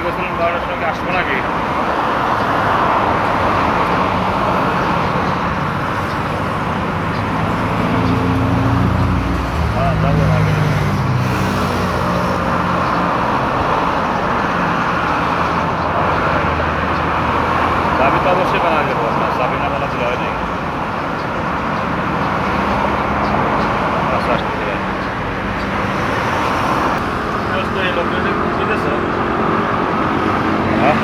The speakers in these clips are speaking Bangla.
বলছিলেন 12টার সময় আসবো নাকি? হ্যাঁ যাবো আগে। চাবি তো অবশ্যই বানা দেবো, আপনার চাবি না বানা দিলে হয় নাই। আচ্ছা আসতে দিলেন এই লোকজনে বুঝেছ? হ্যাঁ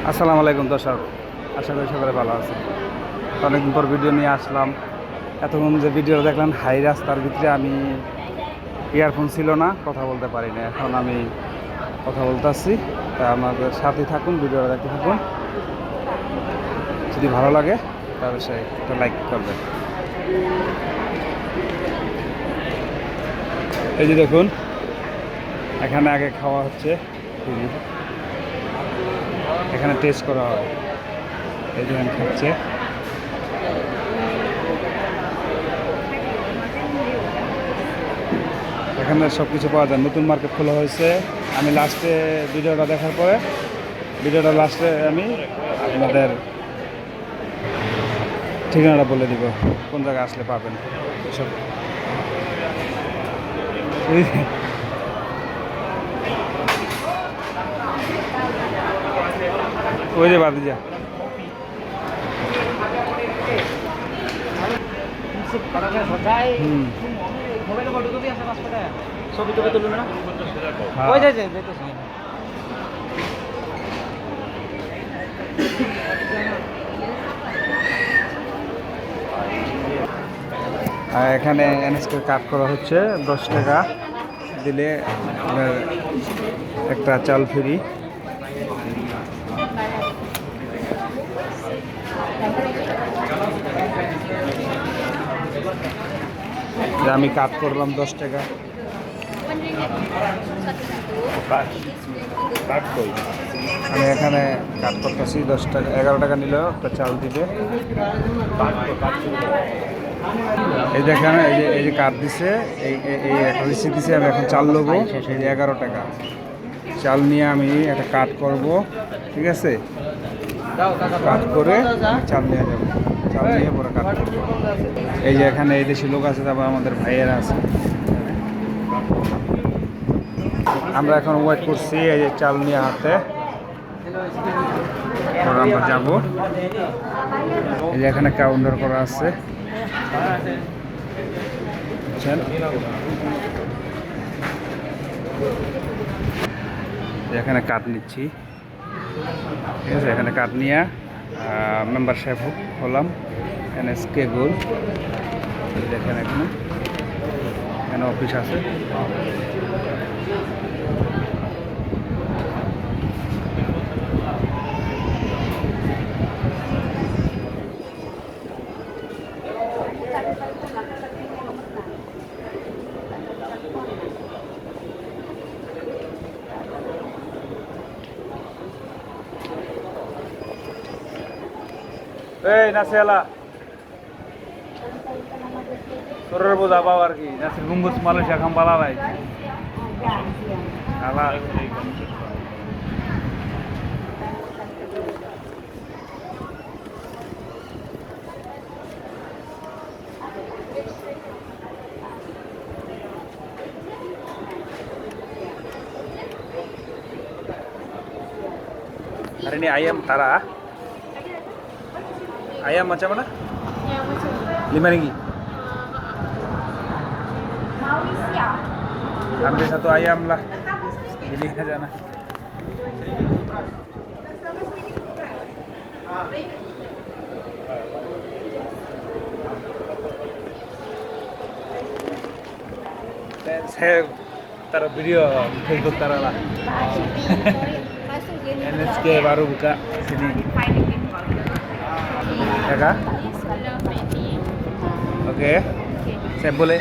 আসসালামু আলাইকুম দর্শক, আশা করি সকলে ভালো আছে। অনেকদিন পর ভিডিও নিয়ে আসলাম। এতক্ষণ যে ভিডিও দেখলাম হাই রাস্তার ভিতরে, আমি ইয়ারফোন ছিল না, কথা বলতে পারি না। এখন আমি কথা বলতে আসছি, তা আমাদের সাথে থাকুন, ভিডিওটা দেখতে থাকুন। যদি ভালো লাগে তাহলে সে একটা লাইক করবেন। এই যে দেখুন, এখানে আগে খাওয়া হচ্ছে, এখানে টেস্ট করা হয়। এই যে খাচ্ছে, এখানে সব কিছু পাওয়া যায়। নতুন মার্কেট খোলা হয়েছে। আমি লাস্টে ভিডিওটা দেখার পরে, ভিডিওটা লাস্টে আমি আপনাদের ঠিকানাটা বলে দিব, কোন জায়গায় আসলে পাবেন এসব। ওই যে বাদি যা ছবি টবি তুলুন না, হ্যাঁ। ওই যে আর এখানে এনএসকে কাট করা হচ্ছে। 10 টাকা দিলে আপনার একটা চাল ফ্রি। আমি কাট করলাম 10 টাকা। আমি এখানে কাট করতেছি 10 টাকা, 11 টাকা নিলেও একটা চাল দিবে। এই যে এখানে এই যে কাট দিছে, এই একটা রিসিপ্ট দিছে। আমি এখন চাল নেবো, এই যে 11 টাকা চাল নিয়ে আমি একটা কাট করব, ঠিক আছে? কাট করে আমি চাল নিয়ে যাবো, চাল নিয়ে পরে কাট করবো। এই যে এখানে এই দেশি লোক আছে, তারপর আমাদের ভাইয়েরা আছে। আমরা এখন ওয়েট করছি, এই যে চাল নিয়ে হাতে আমরা যাবো। এই যে এখানে কাউন্টার করা আছে, বুঝছেন? এখানে কাট নিচ্ছি, ঠিক আছে? এখানে কাট নিয়ে মেম্বারশিপ হলাম এনএসকে গোল। দেখেন এখানে অফিস আছে। এই নাসিয়ালা তোরের বোঝা পাও আর কি, নাসির গুম্বুজ মালয়েশিয়া খাম পালা ভাই আলা। Hari ini ayam tara, ayam macam mana? Yang macam 5 ringgit. mau isi ya? Ambil satu ayam lah. Bili ka dyan, ah. Saya taruh video Facebook taruh lah. NSK baru buka sini. Ya kak? Oke. Saya boleh